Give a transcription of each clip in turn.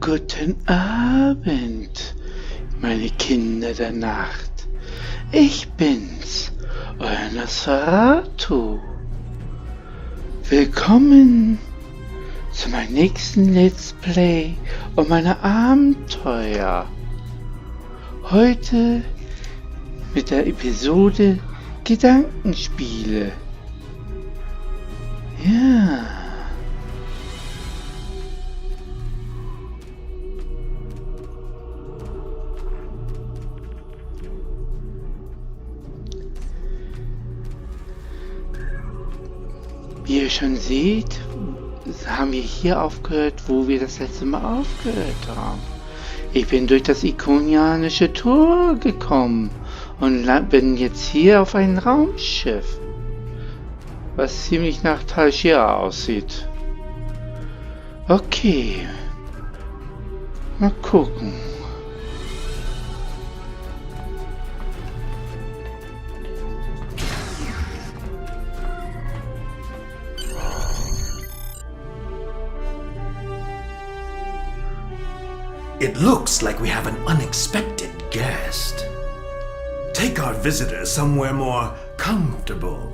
Guten Abend, meine Kinder der Nacht. Ich bin's, euer Nosferatu. Willkommen zu meinem nächsten Let's Play und meiner Abenteuer. Heute mit der Episode Gedankenspiele. Ja. Wie ihr schon seht, haben wir hier aufgehört, wo wir das letzte Mal aufgehört haben. Ich bin durch das ikonianische Tor gekommen und bin jetzt hier auf einem Raumschiff, was ziemlich nach Talshia aussieht. Okay, mal gucken. It looks like we have an unexpected guest. Take our visitor somewhere more comfortable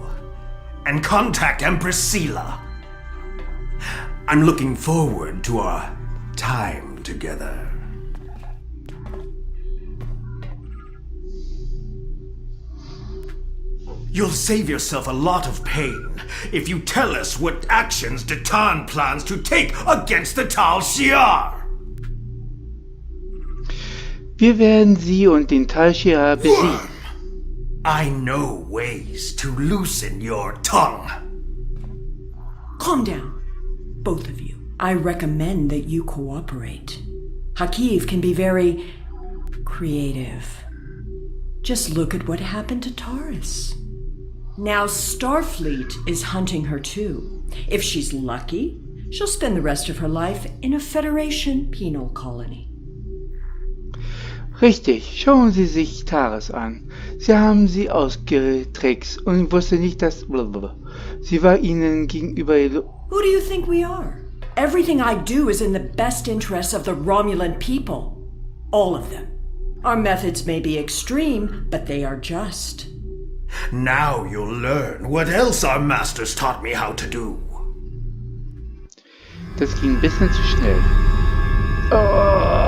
and contact Empress Sela. I'm looking forward to our time together. You'll save yourself a lot of pain if you tell us what actions Detan plans to take against the Tal Shiar. Wir werden sie und den Talshia besiegen. I know ways to loosen your tongue. Calm down, both of you. I recommend that you cooperate. Hakiv can be very creative. Just look at what happened to Taurus. Now Starfleet is hunting her too. If she's lucky, she'll spend the rest of her life in a Federation penal colony. Richtig, schauen Sie sich Taris an. Sie haben sie ausgetrickst und wusste nicht, dass... Sie war ihnen gegenüber... Who do you think we are? Everything I do is in the best interests of the Romulan people. All of them. Our methods may be extreme, but they are just. Now you'll learn what else our masters taught me how to do. Das ging ein bisschen zu schnell. Oh.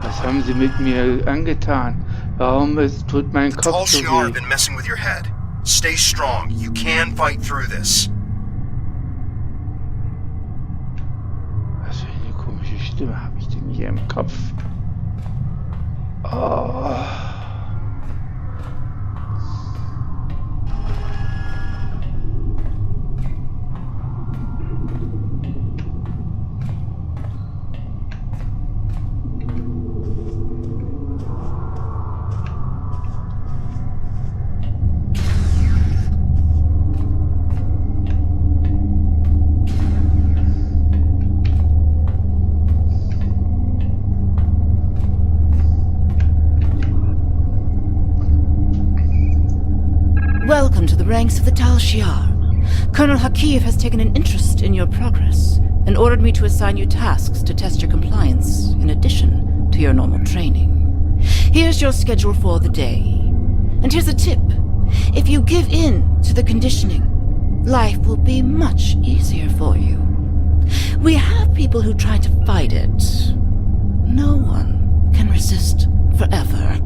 Was haben Sie mit mir angetan? Warum tut mein Kopf so Tal weh? been messing with your head. Stay strong. You can fight through this. Was für eine komische Stimme habe ich denn hier im Kopf? Oh. Welcome to the ranks of the Tal Shiar. Colonel Hakiv has taken an interest in your progress and ordered me to assign you tasks to test your compliance in addition to your normal training. Here's your schedule for the day. And here's a tip. If you give in to the conditioning, life will be much easier for you. We have people who try to fight it. No one can resist forever.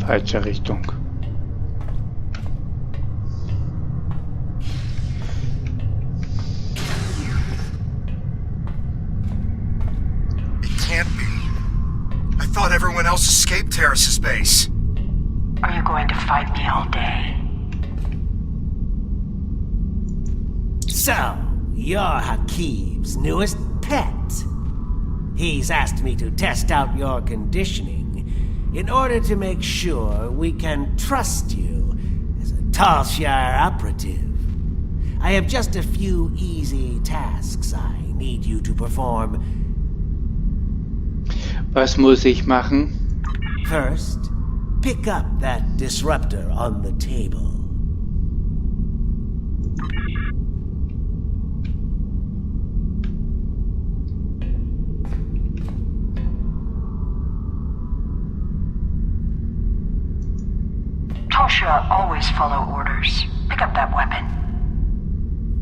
Falsche Richtung. It can't be. I thought everyone else escaped Terrace's base. Are you going to fight me all day? So, you're Hakiv's newest pet. He's asked me to test out your conditioning in order to make sure we can trust you as a Talshire operative. I have just a few easy tasks I need you to perform. Was muss ich machen? First, pick up that disruptor on the table. Talshia always follow orders. Pick up that weapon.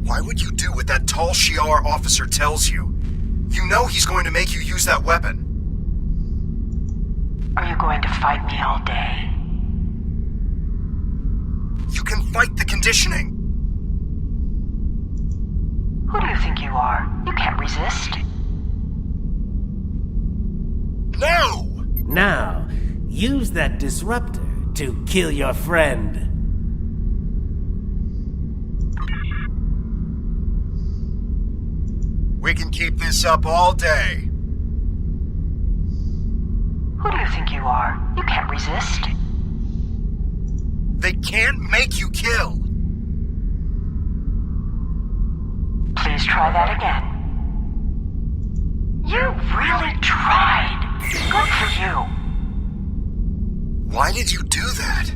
Why would you do what that tall Shi'ar officer tells you? You know he's going to make you use that weapon. Are you going to fight me all day? You can fight the conditioning. Who do you think you are? You can't resist. No! Now, use that disruptor to kill your friend. We can keep this up all day. Who do you think you are? You can't resist. They can't make you kill. Please try that again. You really tried. Good for you. Why did you do that?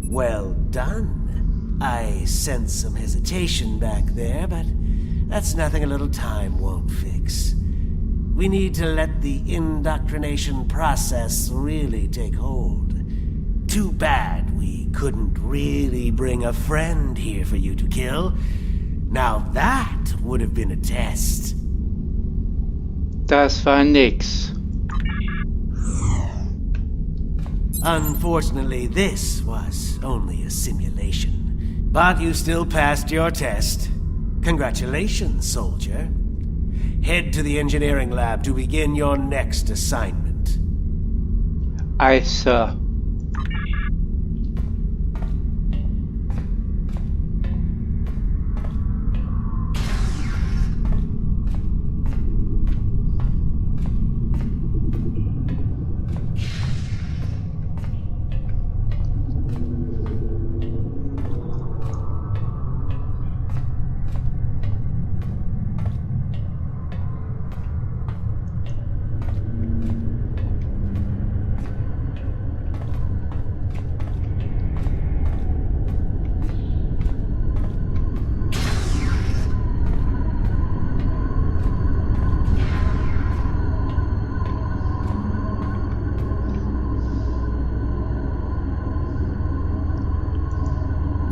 Well done. I sense some hesitation back there, but that's nothing a little time won't fix. We need to let the indoctrination process really take hold. Too bad we couldn't really bring a friend here for you to kill. Now that would have been a test. Das war nix. Unfortunately, this was only a simulation. But you still passed your test. Congratulations, soldier. Head to the engineering lab to begin your next assignment. Aye, sir.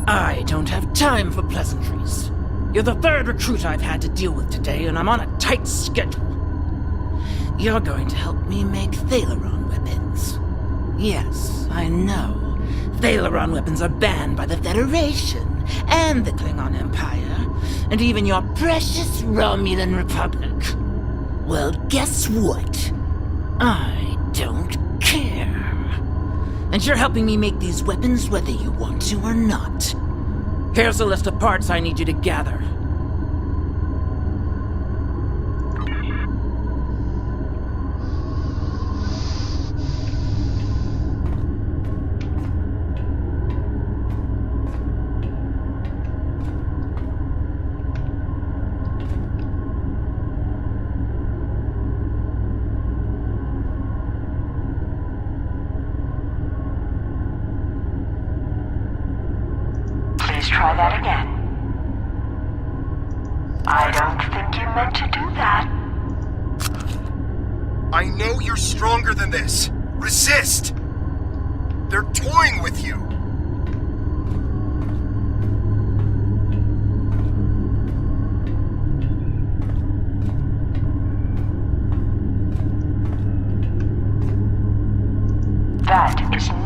I don't have time for pleasantries. You're the third recruit I've had to deal with today, and I'm on a tight schedule. You're going to help me make Thaleron weapons. Yes, I know. Thaleron weapons are banned by the Federation, and the Klingon Empire, and even your precious Romulan Republic. Well, guess what? I don't care. And you're helping me make these weapons whether you want to or not. Here's a list of parts I need you to gather. Try that again. I don't think you meant to do that. I know you're stronger than this. Resist! They're toying with you.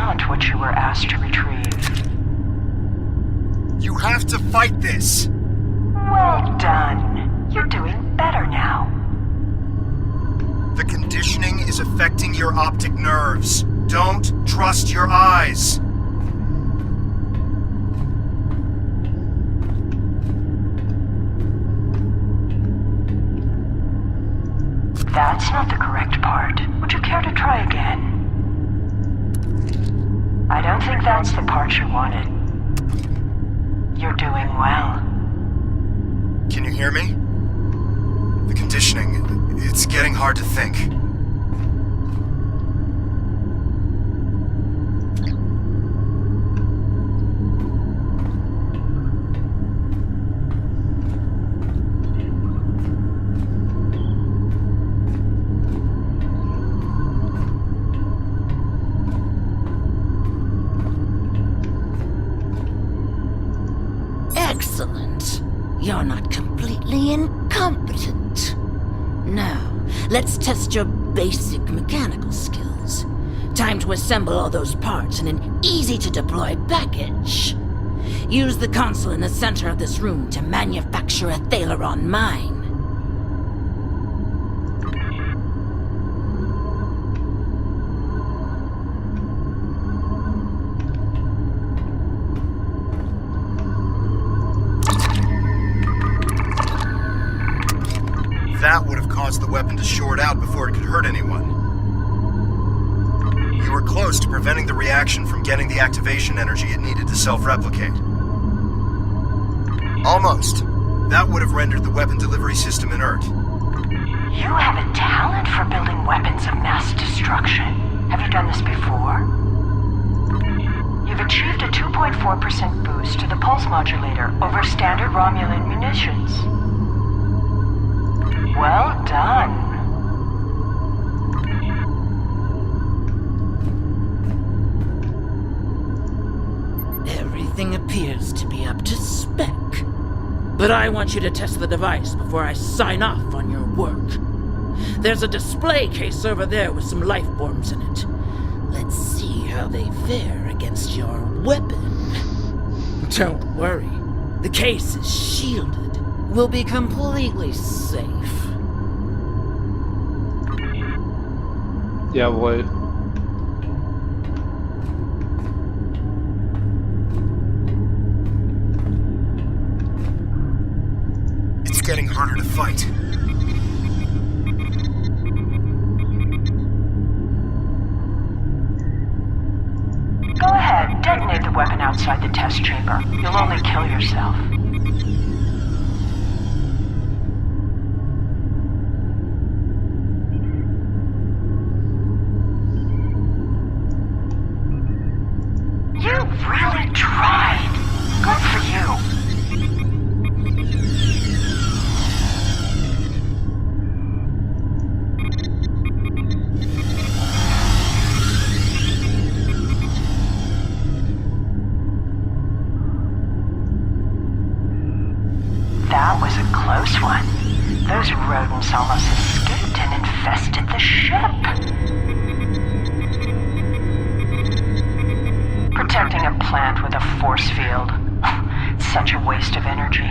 beyond what you were asked to retrieve. You have to fight this! Well done. You're doing better now. The conditioning is affecting your optic nerves. Don't trust your eyes. That's not the correct part. Would you care to try again? I don't think that's the part you wanted. You're doing well. Can you hear me? The conditioning, it's getting hard to think. Excellent. You're not completely incompetent. Now, let's test your basic mechanical skills. Time to assemble all those parts in an easy-to-deploy package. Use the console in the center of this room to manufacture a Thaleron mine. That would have caused the weapon to short out before it could hurt anyone. You were close to preventing the reaction from getting the activation energy it needed to self-replicate. Almost. That would have rendered the weapon delivery system inert. You have a talent for building weapons of mass destruction. Have you done this before? You've achieved a 2.4% boost to the pulse modulator over standard Romulan munitions. Well done. Everything appears to be up to spec. But I want you to test the device before I sign off on your work. There's a display case over there with some life forms in it. Let's see how they fare against your weapon. Don't worry. The case is shielded. We'll be completely safe. Jawohl. It's getting harder to fight. Go ahead, detonate the weapon outside the test chamber. You'll only kill yourself. You really tried. Good for you. That was a close one. Those rodents almost escaped and infested the ship. Protecting a plant with a force field. It's such a waste of energy.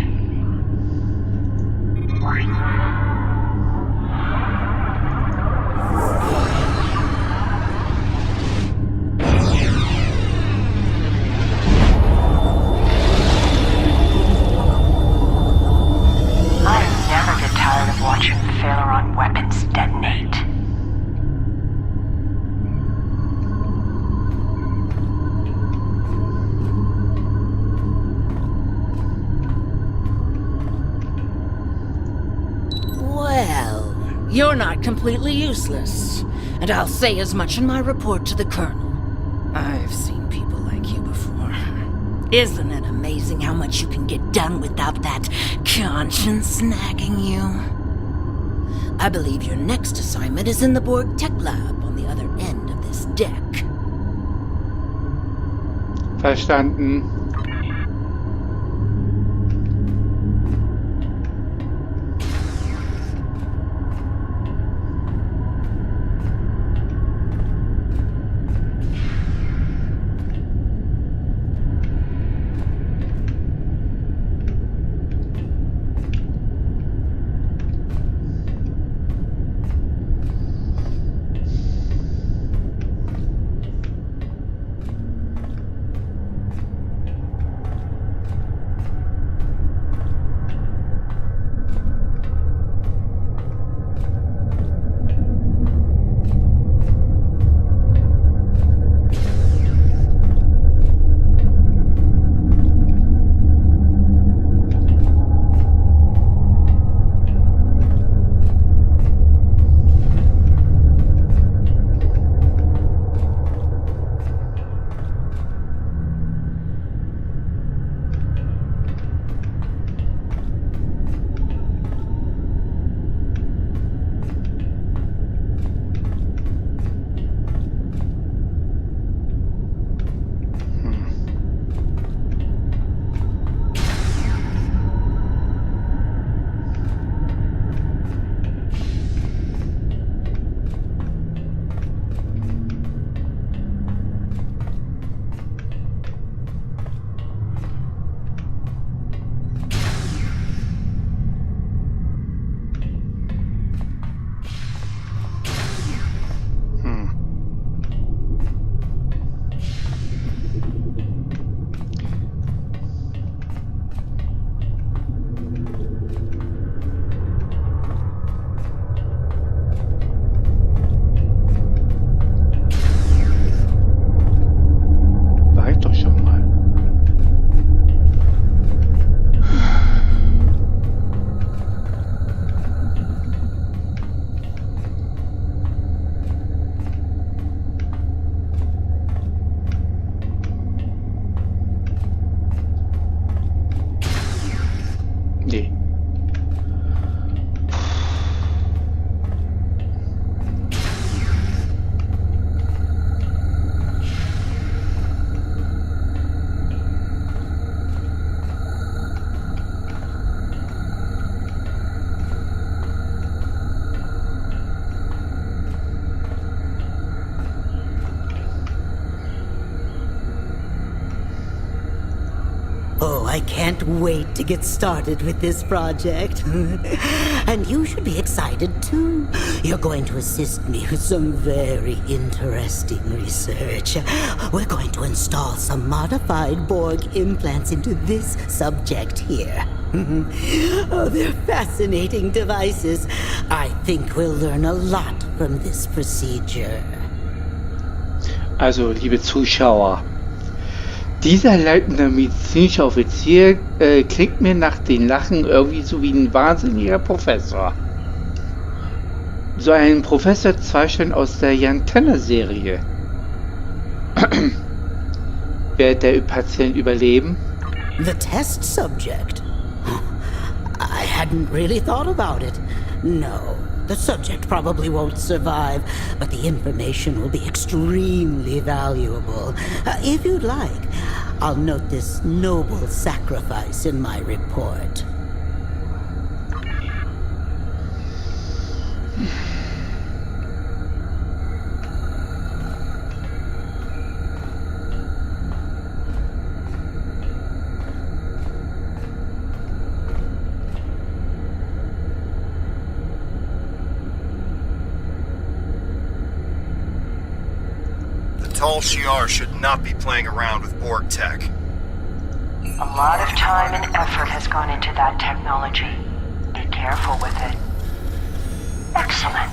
I never get tired of watching Thaleron weapons detonate. Well, you're not completely useless. And I'll say as much in my report to the Colonel. I've seen people like you before. Isn't it amazing how much you can get done without that conscience nagging you? I believe your next assignment is in the Borg Tech Lab on the other end of this deck. Verstanden. I can't wait to get started with this project. And you should be excited too. You're going to assist me with some very interesting research. We're going to install some modified Borg implants into this subject here. Oh, they're fascinating devices. I think we'll learn a lot from this procedure. Also, liebe Zuschauer, dieser leitende medizinische Offizier klingt mir nach den Lachen irgendwie so wie ein wahnsinniger Professor. So ein Professor Zweistein aus der Jan Tenner-Serie. Wird der Patient überleben? The test subject? I hadn't really thought about it. No, the subject probably won't survive, but the information will be extremely valuable. If you'd like, I'll note this noble sacrifice in my report. Tal Shiar should not be playing around with Borg tech. A lot of time and effort has gone into that technology. Be careful with it. Excellent.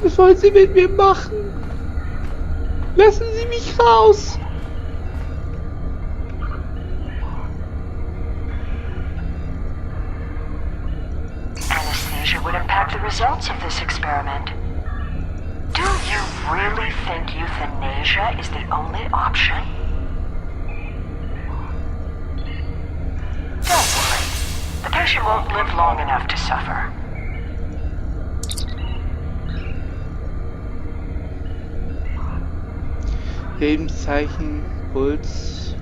Was wollen Sie mit mir machen? Lassen Sie mich raus! Would impact the results of this experiment. Do you really think euthanasia is the only option? Don't worry. The patient won't live long enough to suffer. Lebenszeichen, Puls.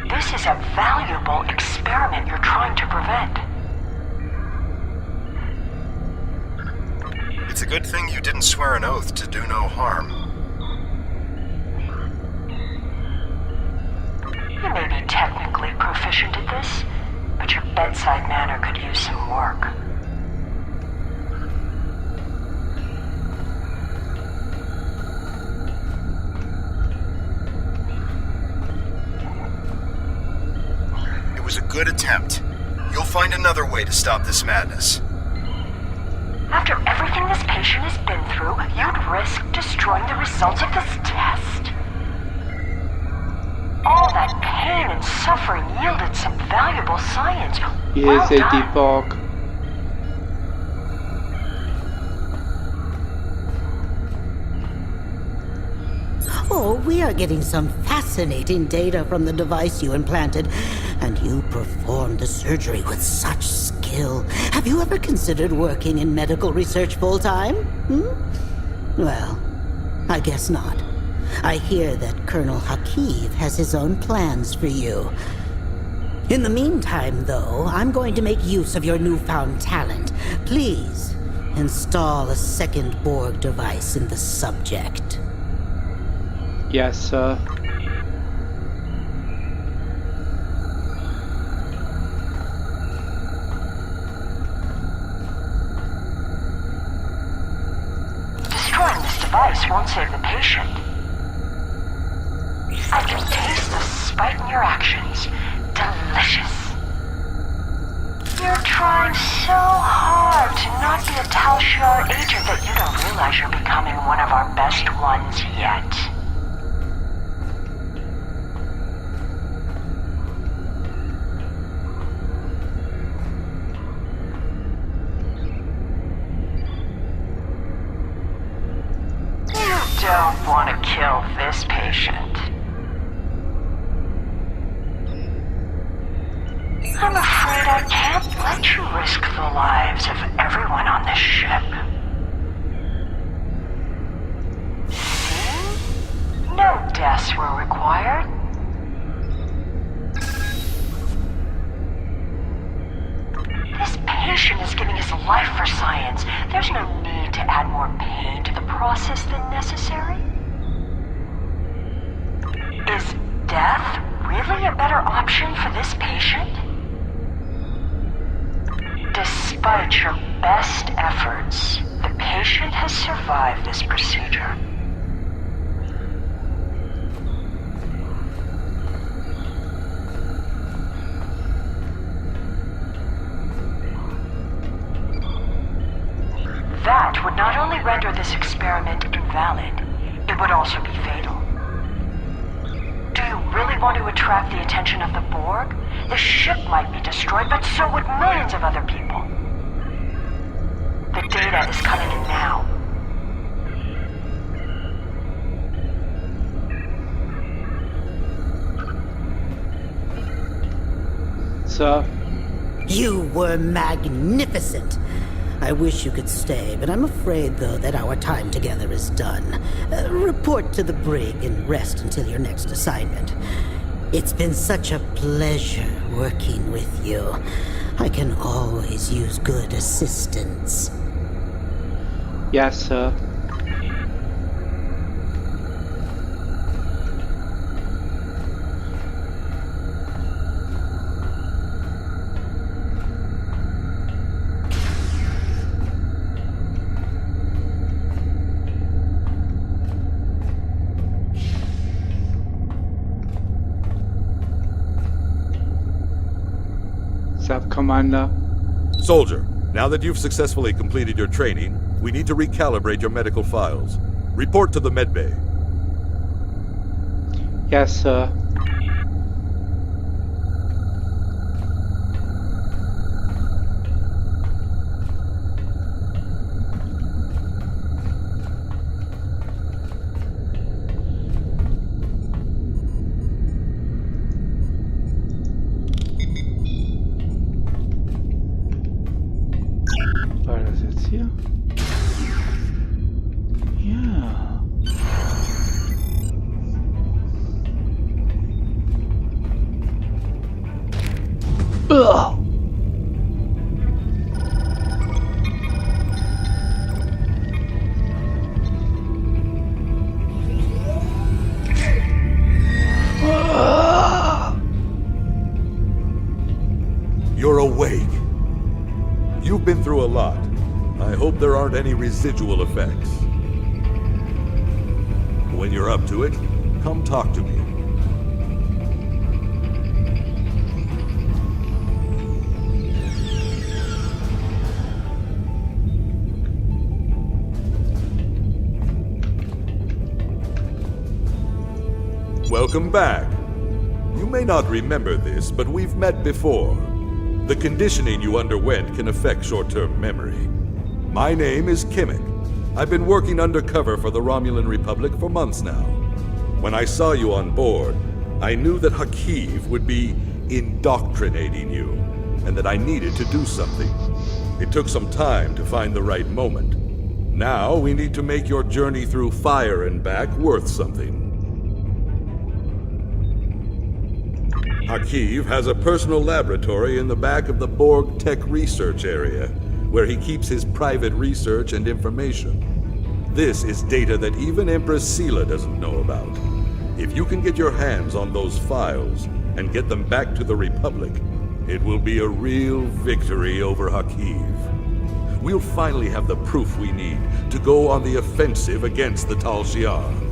This is a valuable experiment you're trying to prevent. It's a good thing you didn't swear an oath to do no harm. You may be technically proficient at this, but your bedside manner could use some work. It was a good attempt. You'll find another way to stop this madness. After everything this patient has been through, you'd risk destroying the results of this test. All that pain and suffering yielded some valuable science. Yes, die Borg. Oh, we are getting some fascinating data from the device you implanted, and you performed the surgery with such skill. Have you ever considered working in medical research full-time? Well, I guess not. I hear that Colonel Hakiv has his own plans for you. In the meantime, though, I'm going to make use of your newfound talent. Please, install a second Borg device in the subject. Yes, sir. Destroying this device won't save the patient. I can taste the spite in your actions. Delicious. You're trying so hard to not be a Tal Shiar agent that you don't realize you're becoming one of our best ones yet. You don't want to kill this patient. I'm afraid I can't let you risk the lives of everyone on this ship. See? No deaths were required. is life for science. There's no need to add more pain to the process than necessary. Is death really a better option for this patient? Despite your best efforts, the patient has survived this procedure. That would not only render this experiment invalid, it would also be fatal. Do you really want to attract the attention of the Borg? The ship might be destroyed, but so would millions of other people. The data is coming in now. Sir? You were magnificent. I wish you could stay, but I'm afraid, though, that our time together is done. Report to the brig and rest until your next assignment. It's been such a pleasure working with you. I can always use good assistance. Yes, sir. Sub Commander. Soldier, now that you've successfully completed your training, we need to recalibrate your medical files. Report to the medbay. Yes, sir. War das jetzt hier? Ja. Ugh. You're awake. You've been through a lot. I hope there aren't any residual effects. When you're up to it, come talk to me. Welcome back. You may not remember this, but we've met before. The conditioning you underwent can affect short-term memory. My name is Kimmick. I've been working undercover for the Romulan Republic for months now. When I saw you on board, I knew that Hakiv would be indoctrinating you, and that I needed to do something. It took some time to find the right moment. Now we need to make your journey through fire and back worth something. Hakiv has a personal laboratory in the back of the Borg Tech Research Area, where he keeps his private research and information. This is data that even Empress Sela doesn't know about. If you can get your hands on those files and get them back to the Republic, it will be a real victory over Hakiv. We'll finally have the proof we need to go on the offensive against the Tal Shiar.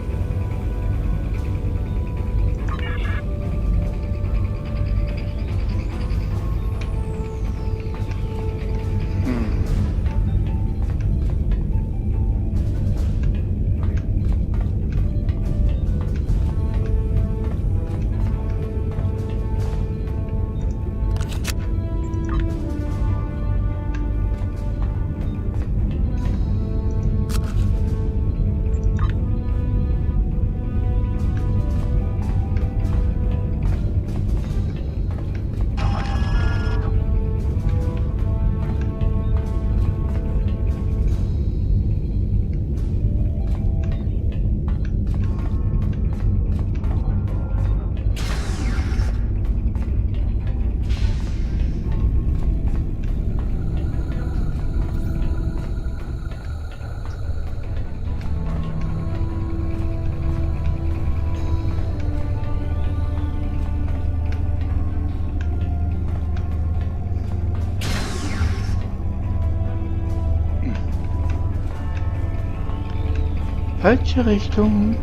Falsche Richtung.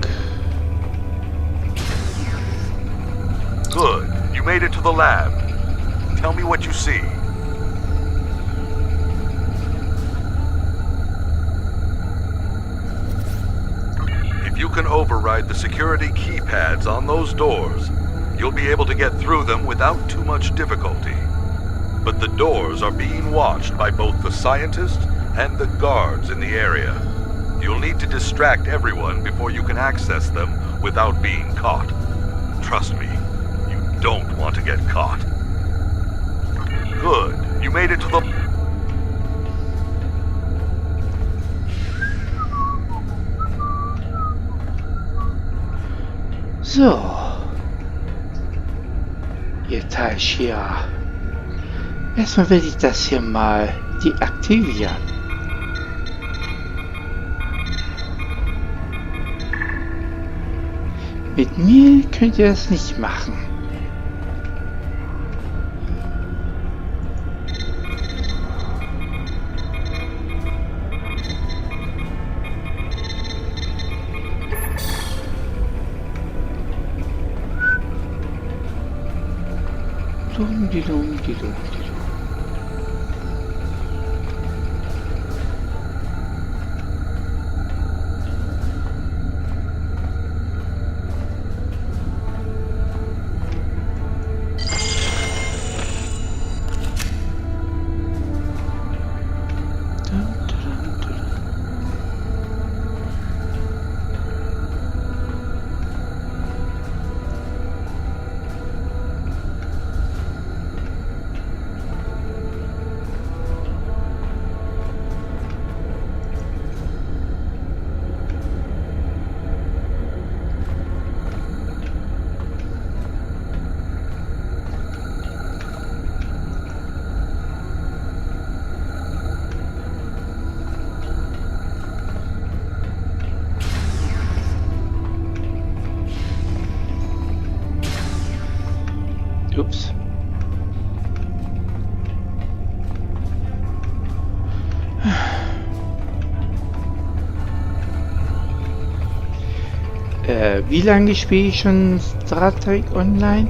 Good. You made it to the lab. Tell me what you see. If you can override the security keypads on those doors, you'll be able to get through them without too much difficulty. But the doors are being watched by both the scientists and the guards in the area. You'll need to distract everyone before you can access them without being caught. Trust me, you don't want to get caught. Good. You made it to the... So. Ihr Talschiar. Erstmal will ich das hier mal deaktivieren. Mit mir könnt ihr das nicht machen. Dum. Ups. Wie lange spiele ich schon Star Trek Online?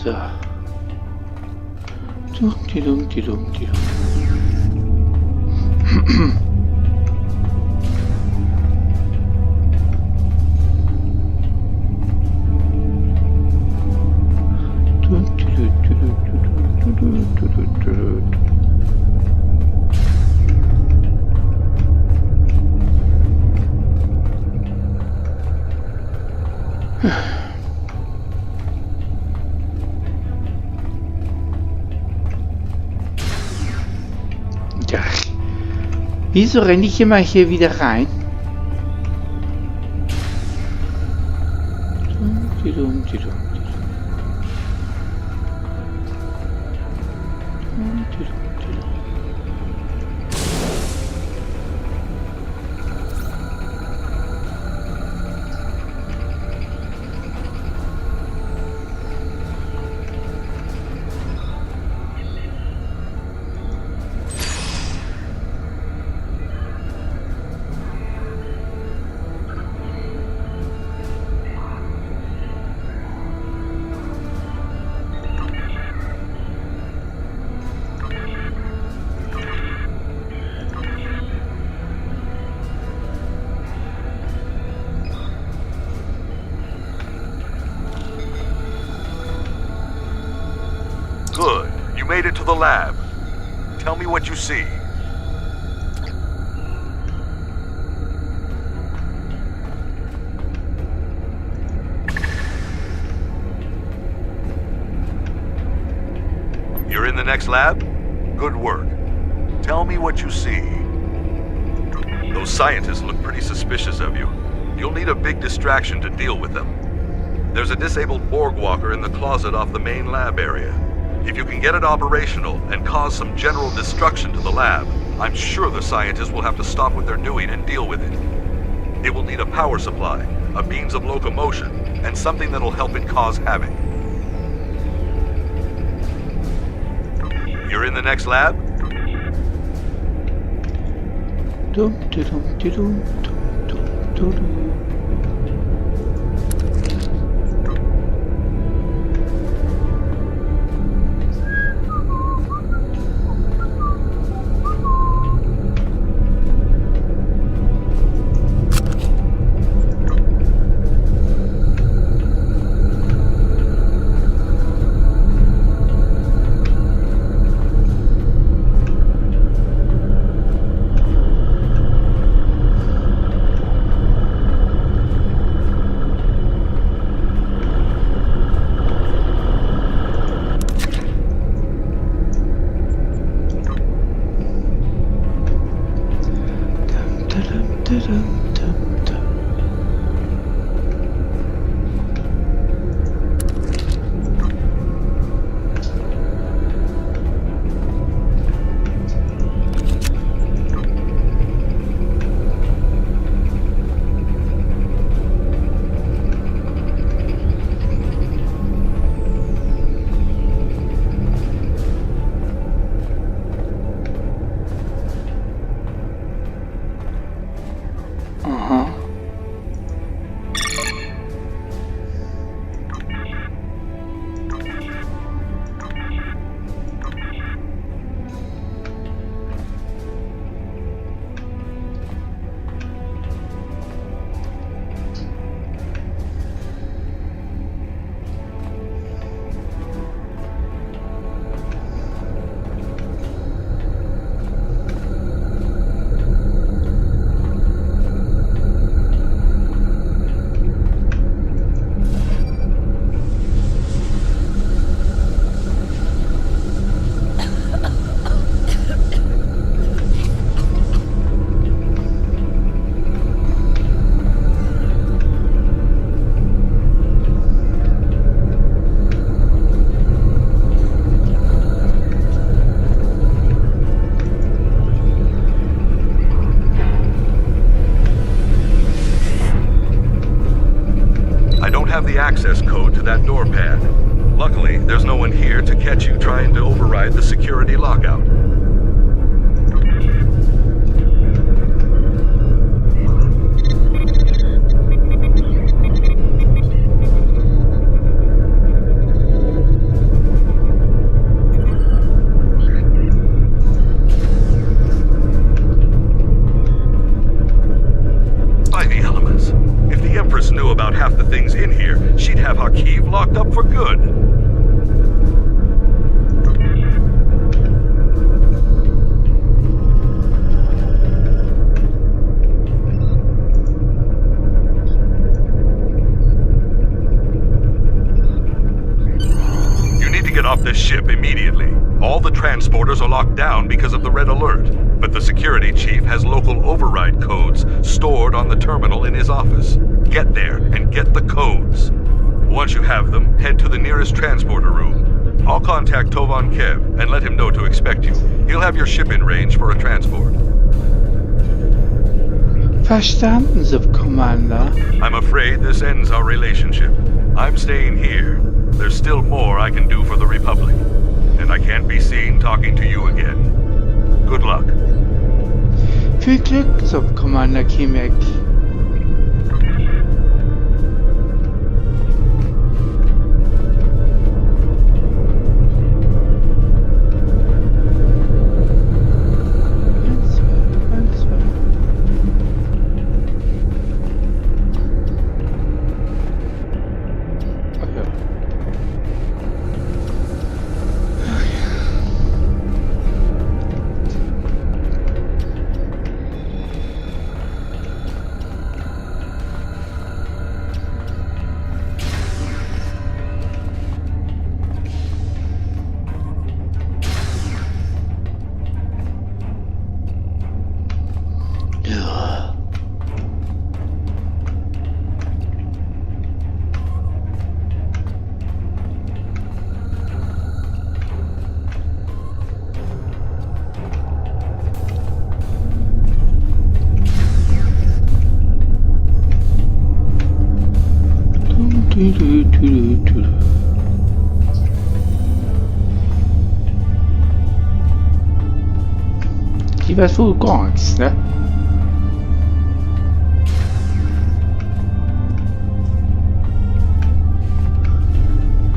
So. Dum. Ja. Wieso renne ich immer hier wieder rein? Dum. Good. You made it to the lab. Tell me what you see. You're in the next lab? Good work. Tell me what you see. Those scientists look pretty suspicious of you. You'll need a big distraction to deal with them. There's a disabled Borg walker in the closet off the main lab area. If you can get it operational and cause some general destruction to the lab, I'm sure the scientists will have to stop what they're doing and deal with it. It will need a power supply, a means of locomotion, and something that'll help it cause havoc. You're in the next lab? Dum, dum, dum, dum, dum, dum. have the access code to that door pad. Luckily, there's no one here to catch you trying to override the security lockout. About half the things in here, she'd have Hakeev locked up for good. You need to get off this ship immediately. All the transporters are locked down because of the red alert, but the security chief has local override codes stored on the terminal in his office. Get there and get the codes. Once you have them, head to the nearest transporter room. I'll contact Tovan Kev and let him know to expect you. He'll have your ship in range for a transport. Verstanden, Sub-Commander. I'm afraid this ends our relationship. I'm staying here. There's still more I can do for the Republic. And I can't be seen talking to you again. Good luck. Viel Glück, Sub-Commander Kimek. Die weiß wohl gar nichts, ne?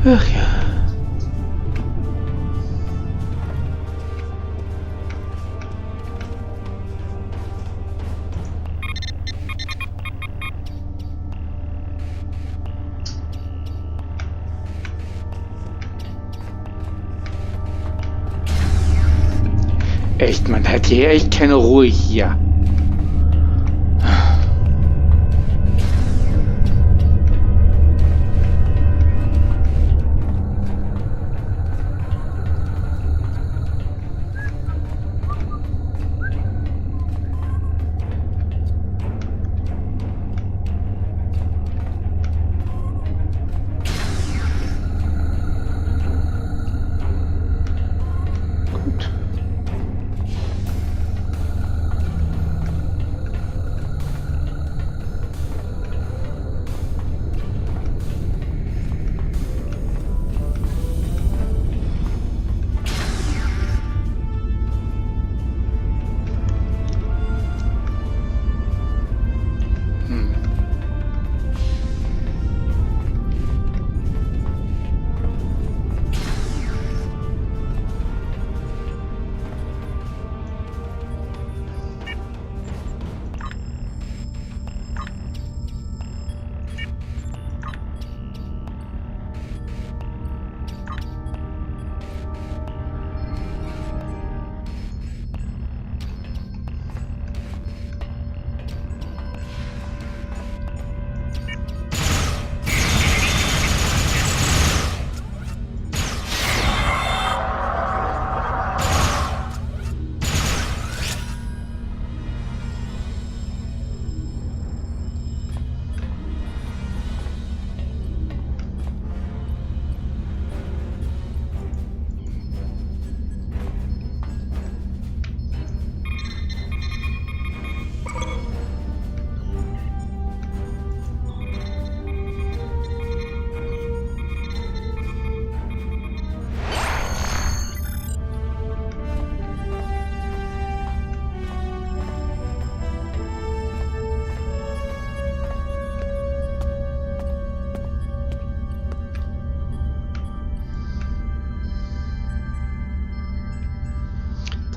Ach ja. Echt, man hat hier echt keine Ruhe hier.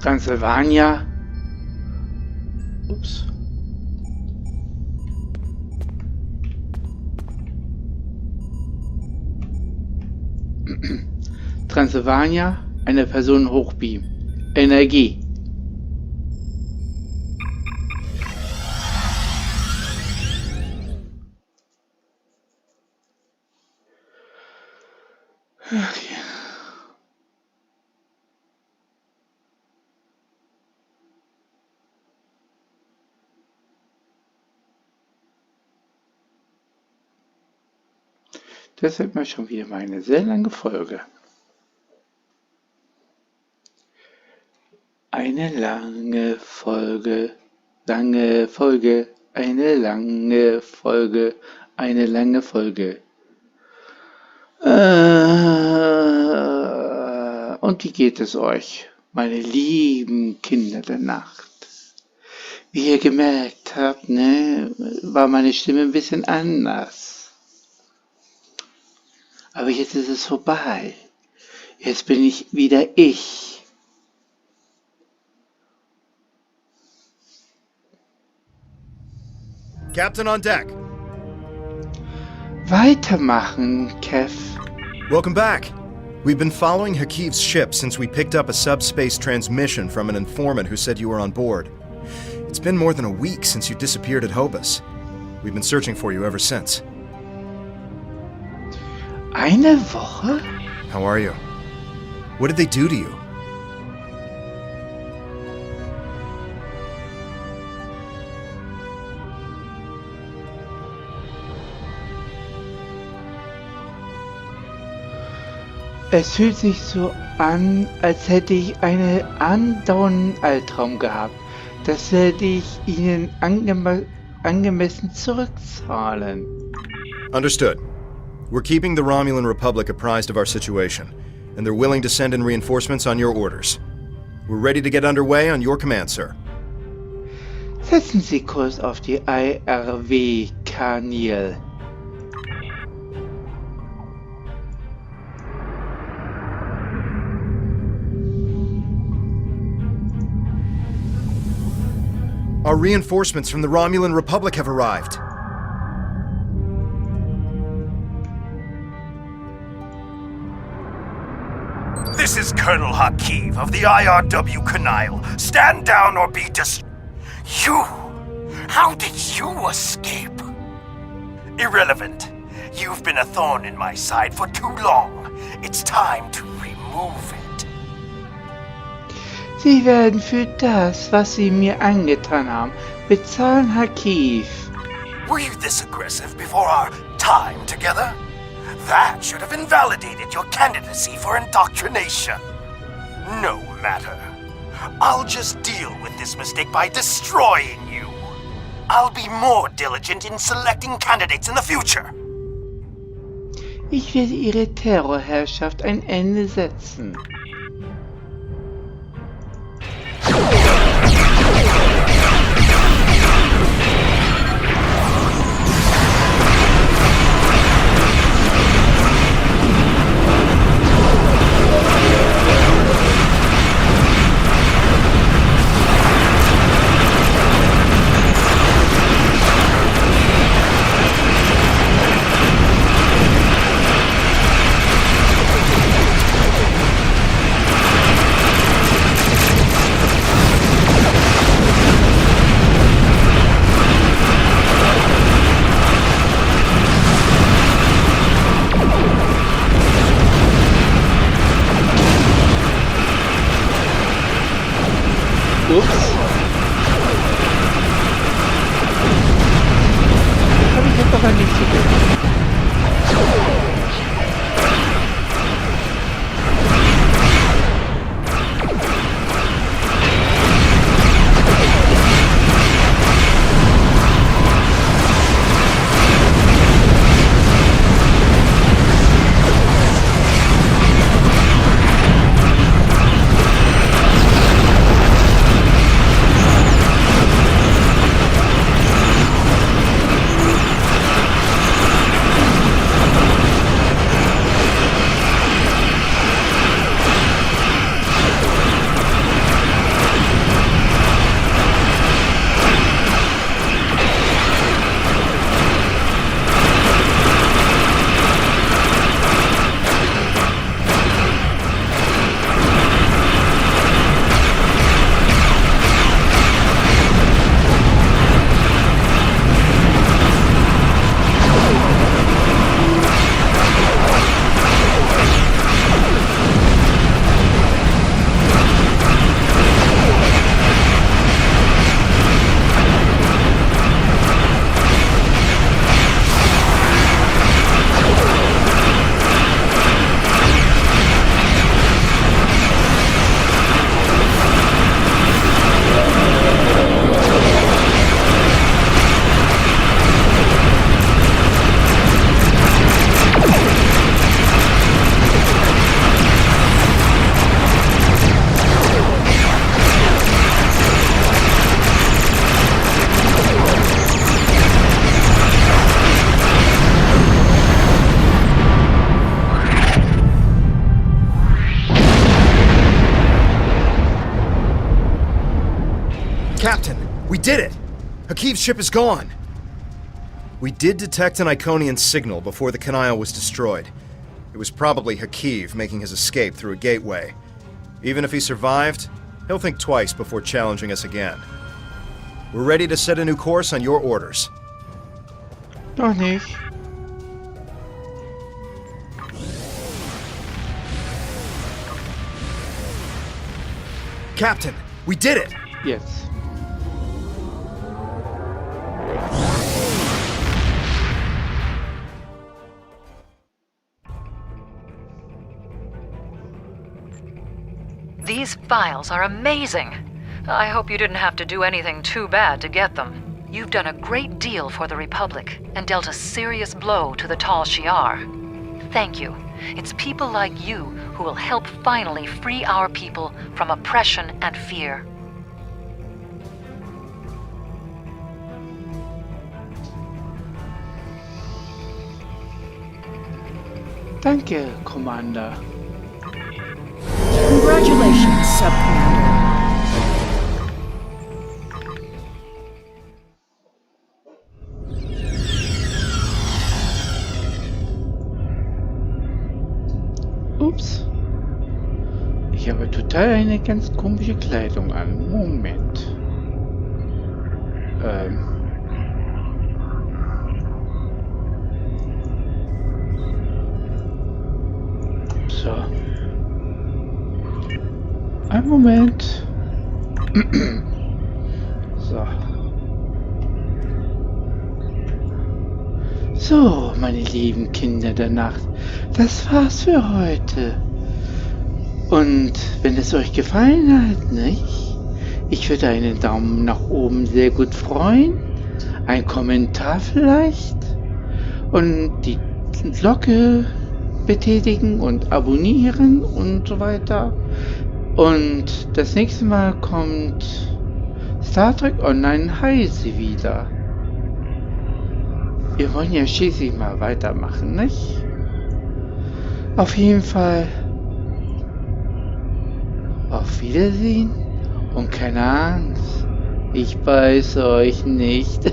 Transylvania. Ups. Transylvania, eine Person hochbeam. Energie. Ach ja. Das wird mal schon wieder mal eine sehr lange Folge. Eine lange Folge, eine lange Folge, eine lange Folge. Und wie geht es euch, meine lieben Kinder der Nacht? Wie ihr gemerkt habt, ne, war meine Stimme ein bisschen anders. Aber jetzt ist es vorbei. Jetzt bin ich wieder ich. Captain on deck. Weitermachen, Kev. Welcome back. We've been following Hakiv's ship since we picked up a subspace transmission from an informant who said you were on board. It's been more than a week since you disappeared at Hobus. We've been searching for you ever since. Eine Woche? How are you? What did they do to you? Es fühlt sich so an, als hätte ich einen andauernden Albtraum gehabt. Das werde ich Ihnen angemessen zurückzahlen. Understood. We're keeping the Romulan Republic apprised of our situation, and they're willing to send in reinforcements on your orders. We're ready to get underway on your command, sir. Setzen Sie Kurs auf die IRW-Kanäle. Our reinforcements from the Romulan Republic have arrived. This is Colonel Hakiv of the IRW Canile. Stand down or be You! How did you escape? Irrelevant. You've been a thorn in my side for too long. It's time to remove it. Sie werden für das, was Sie mir angetan haben, bezahlen, Hakiv. Were you this aggressive before our time together? That should have invalidated your candidacy for indoctrination. No matter. I'll just deal with this mistake by destroying you. I'll be more diligent in selecting candidates in the future. Ich werde Ihre Terrorherrschaft ein Ende setzen. Ups. Habe ich jetzt aber nicht so gut. Captain, we did it! Hakiv's ship is gone! We did detect an Iconian signal before the Canile was destroyed. It was probably Hakiv making his escape through a gateway. Even if he survived, he'll think twice before challenging us again. We're ready to set a new course on your orders. Noch nicht. Captain, we did it! Jetzt. These files are amazing. I hope you didn't have to do anything too bad to get them. You've done a great deal for the Republic and dealt a serious blow to the Tal Shiar. Thank you. It's people like you who will help finally free our people from oppression and fear. Danke, Commander. Congratulations, Sub-Commander. Ups. Ich habe total eine ganz komische Kleidung an. Moment. So. Ein Moment. So. So, meine lieben Kinder der Nacht. Das war's für heute. Und wenn es euch gefallen hat, nicht? Ich würde einen Daumen nach oben sehr gut freuen. Ein Kommentar vielleicht. Und die Glocke betätigen und abonnieren und so weiter. Und das nächste Mal kommt Star Trek Online Heise wieder. Wir wollen ja schließlich mal weitermachen, nicht? Auf jeden Fall auf Wiedersehen und keine Angst, ich beiße euch nicht.